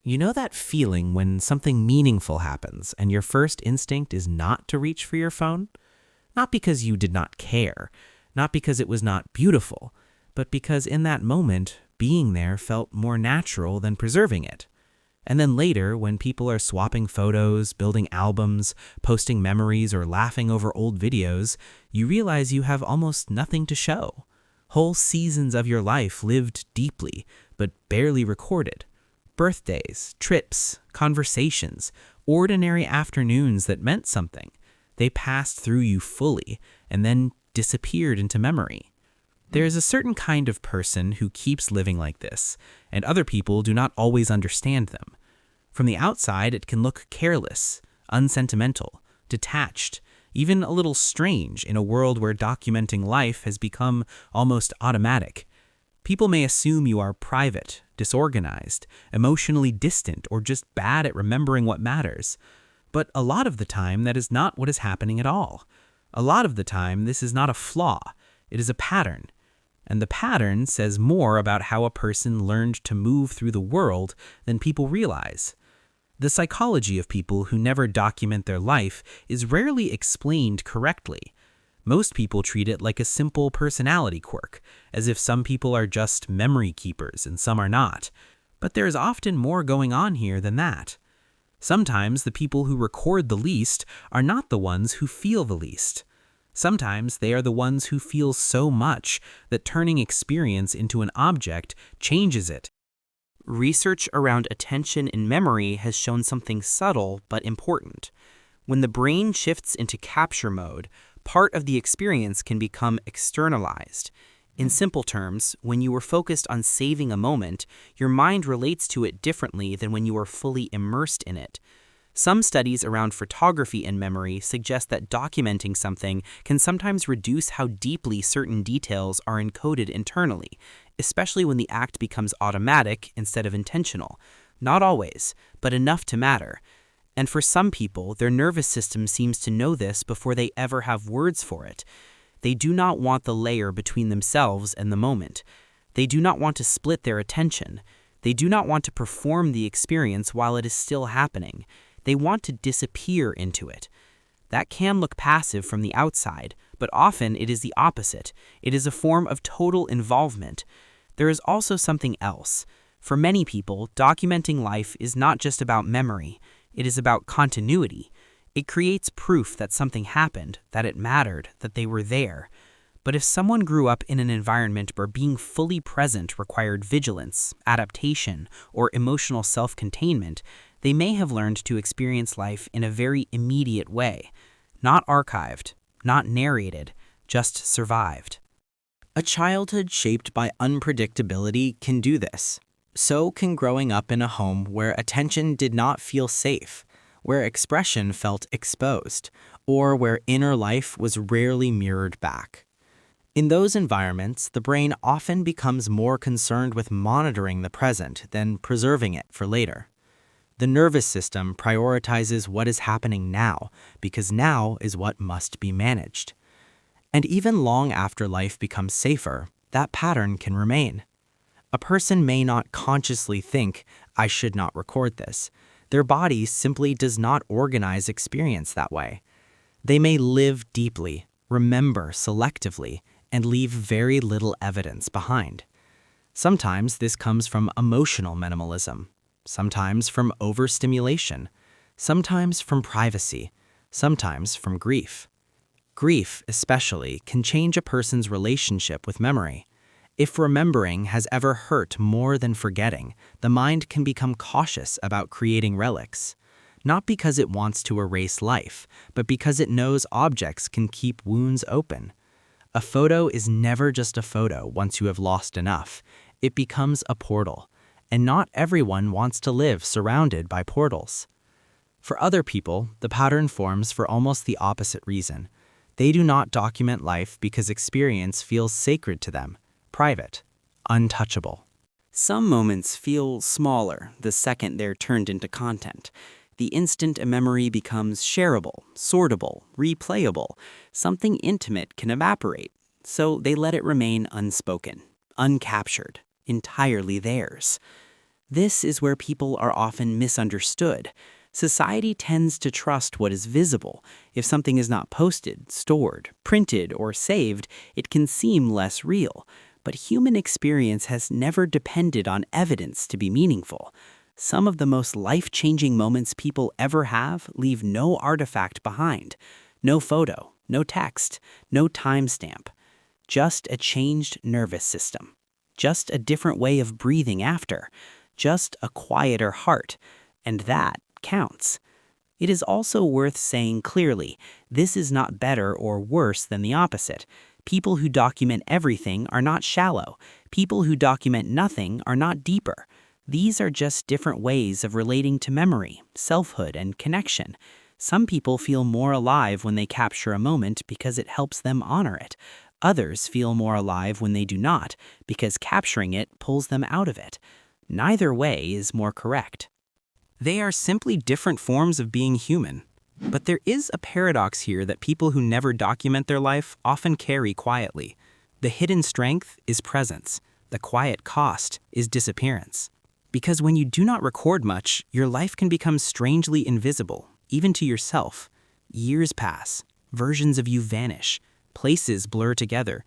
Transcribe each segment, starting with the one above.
You know that feeling when something meaningful happens and your first instinct is not to reach for your phone? Not because you did not care, not because it was not beautiful, but because in that moment, being there felt more natural than preserving it. And then later, when people are swapping photos, building albums, posting memories, or laughing over old videos, you realize you have almost nothing to show. Whole seasons of your life lived deeply, but barely recorded. Birthdays, trips, conversations, ordinary afternoons that meant something. They passed through you fully and then disappeared into memory. There is a certain kind of person who keeps living like this, and other people do not always understand them. From the outside, it can look careless, unsentimental, detached, even a little strange in a world where documenting life has become almost automatic. People may assume you are private, disorganized, emotionally distant, or just bad at remembering what matters. But a lot of the time, that is not what is happening at all. A lot of the time, this is not a flaw. It is a pattern. And the pattern says more about how a person learned to move through the world than people realize. The psychology of people who never document their life is rarely explained correctly. Most people treat it like a simple personality quirk, as if some people are just memory keepers and some are not. But there is often more going on here than that. Sometimes the people who record the least are not the ones who feel the least. Sometimes they are the ones who feel so much that turning experience into an object changes it. Research around attention and memory has shown something subtle but important. When the brain shifts into capture mode, part of the experience can become externalized. In simple terms, when you are focused on saving a moment, your mind relates to it differently than when you are fully immersed in it. Some studies around photography and memory suggest that documenting something can sometimes reduce how deeply certain details are encoded internally, especially when the act becomes automatic instead of intentional. Not always, but enough to matter. And for some people, their nervous system seems to know this before they ever have words for it. They do not want the layer between themselves and the moment. They do not want to split their attention. They do not want to perform the experience while it is still happening. They want to disappear into it. That can look passive from the outside, but often it is the opposite. It is a form of total involvement. There is also something else. For many people, documenting life is not just about memory. It is about continuity. It creates proof that something happened, that it mattered, that they were there. But if someone grew up in an environment where being fully present required vigilance, adaptation, or emotional self-containment, they may have learned to experience life in a very immediate way. Not archived, not narrated, just survived. A childhood shaped by unpredictability can do this. So can growing up in a home where attention did not feel safe, where expression felt exposed, or where inner life was rarely mirrored back. In those environments, the brain often becomes more concerned with monitoring the present than preserving it for later. The nervous system prioritizes what is happening now, because now is what must be managed. And even long after life becomes safer, that pattern can remain. A person may not consciously think, "I should not record this." Their body simply does not organize experience that way. They may live deeply, remember selectively, and leave very little evidence behind. Sometimes this comes from emotional minimalism, sometimes from overstimulation, sometimes from privacy, sometimes from grief. Grief, especially, can change a person's relationship with memory. If remembering has ever hurt more than forgetting, the mind can become cautious about creating relics. Not because it wants to erase life, but because it knows objects can keep wounds open. A photo is never just a photo once you have lost enough. It becomes a portal, and not everyone wants to live surrounded by portals. For other people, the pattern forms for almost the opposite reason. They do not document life because experience feels sacred to them. Private, untouchable. Some moments feel smaller the second they're turned into content. The instant a memory becomes shareable, sortable, replayable, something intimate can evaporate, so they let it remain unspoken, uncaptured, entirely theirs. This is where people are often misunderstood. Society tends to trust what is visible. If something is not posted, stored, printed, or saved, it can seem less real. But human experience has never depended on evidence to be meaningful. Some of the most life-changing moments people ever have leave no artifact behind. No photo, no text, no timestamp. Just a changed nervous system. Just a different way of breathing after. Just a quieter heart. And that counts. It is also worth saying clearly, this is not better or worse than the opposite. People who document everything are not shallow. People who document nothing are not deeper. These are just different ways of relating to memory, selfhood, and connection. Some people feel more alive when they capture a moment because it helps them honor it. Others feel more alive when they do not, because capturing it pulls them out of it. Neither way is more correct. They are simply different forms of being human. But there is a paradox here that people who never document their life often carry quietly. The hidden strength is presence. The quiet cost is disappearance. Because when you do not record much, your life can become strangely invisible, even to yourself. Years pass, versions of you vanish, places blur together.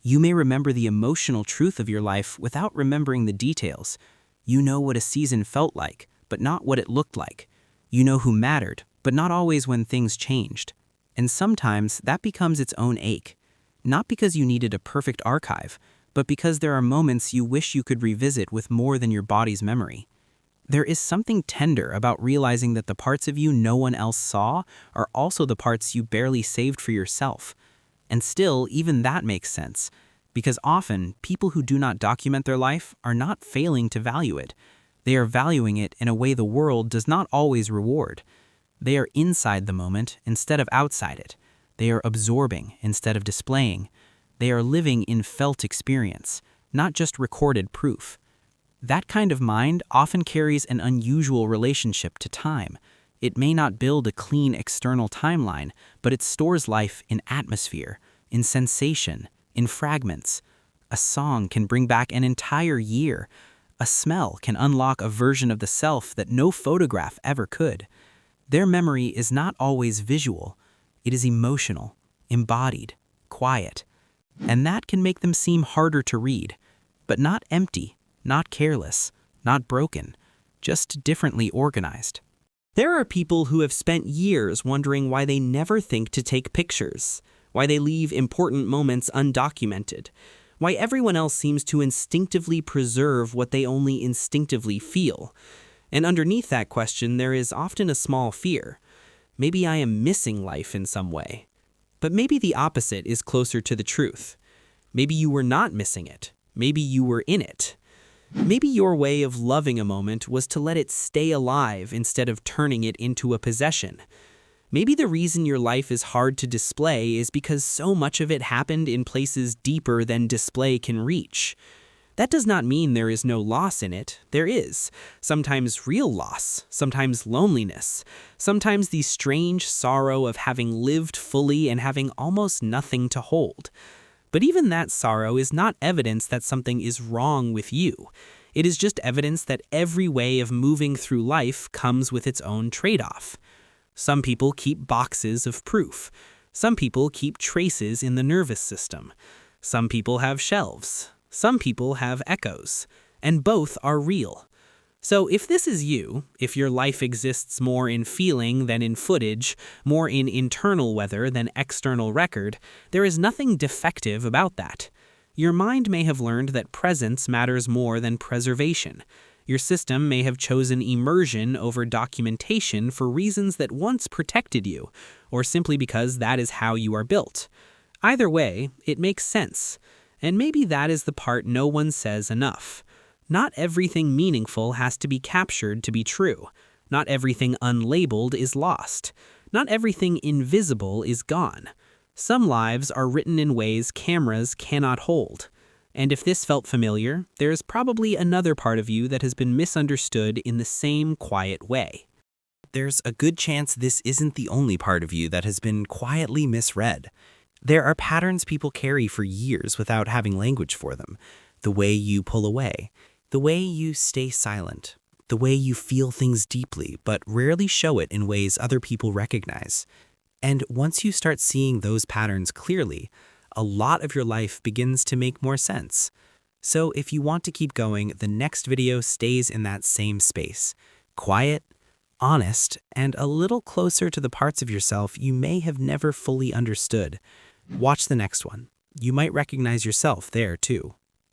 You may remember the emotional truth of your life without remembering the details. You know what a season felt like, but not what it looked like. You know who mattered, but not always when things changed. And sometimes that becomes its own ache. Not because you needed a perfect archive, but because there are moments you wish you could revisit with more than your body's memory. There is something tender about realizing that the parts of you no one else saw are also the parts you barely saved for yourself. And still, even that makes sense, because often people who do not document their life are not failing to value it. They are valuing it in a way the world does not always reward. They are inside the moment instead of outside it. They are absorbing instead of displaying. They are living in felt experience, not just recorded proof. That kind of mind often carries an unusual relationship to time. It may not build a clean external timeline, but it stores life in atmosphere, in sensation, in fragments. A song can bring back an entire year. A smell can unlock a version of the self that no photograph ever could. Their memory is not always visual. It is emotional, embodied, quiet. And that can make them seem harder to read, but not empty, not careless, not broken, just differently organized. There are people who have spent years wondering why they never think to take pictures, why they leave important moments undocumented, why everyone else seems to instinctively preserve what they only instinctively feel. And underneath that question, there is often a small fear. Maybe I am missing life in some way. But maybe the opposite is closer to the truth. Maybe you were not missing it. Maybe you were in it. Maybe your way of loving a moment was to let it stay alive instead of turning it into a possession. Maybe the reason your life is hard to display is because so much of it happened in places deeper than display can reach. That does not mean there is no loss in it. There is. Sometimes real loss, sometimes loneliness, sometimes the strange sorrow of having lived fully and having almost nothing to hold. But even that sorrow is not evidence that something is wrong with you. It is just evidence that every way of moving through life comes with its own trade-off. Some people keep boxes of proof. Some people keep traces in the nervous system. Some people have shelves. Some people have echoes, and both are real. So if this is you, if your life exists more in feeling than in footage, more in internal weather than external record, there is nothing defective about that. Your mind may have learned that presence matters more than preservation. Your system may have chosen immersion over documentation for reasons that once protected you, or simply because that is how you are built. Either way, it makes sense. And maybe that is the part no one says enough. Not everything meaningful has to be captured to be true. Not everything unlabeled is lost. Not everything invisible is gone. Some lives are written in ways cameras cannot hold. And if this felt familiar, there is probably another part of you that has been misunderstood in the same quiet way. There's a good chance this isn't the only part of you that has been quietly misread. There are patterns people carry for years without having language for them. The way you pull away, The way you stay silent. The way you feel things deeply but rarely show it in ways other people recognize. And once you start seeing those patterns clearly, a lot of your life begins to make more sense. So if you want to keep going, the next video stays in that same space. Quiet, honest, and a little closer to the parts of yourself you may have never fully understood. Watch the next one. You might recognize yourself there too.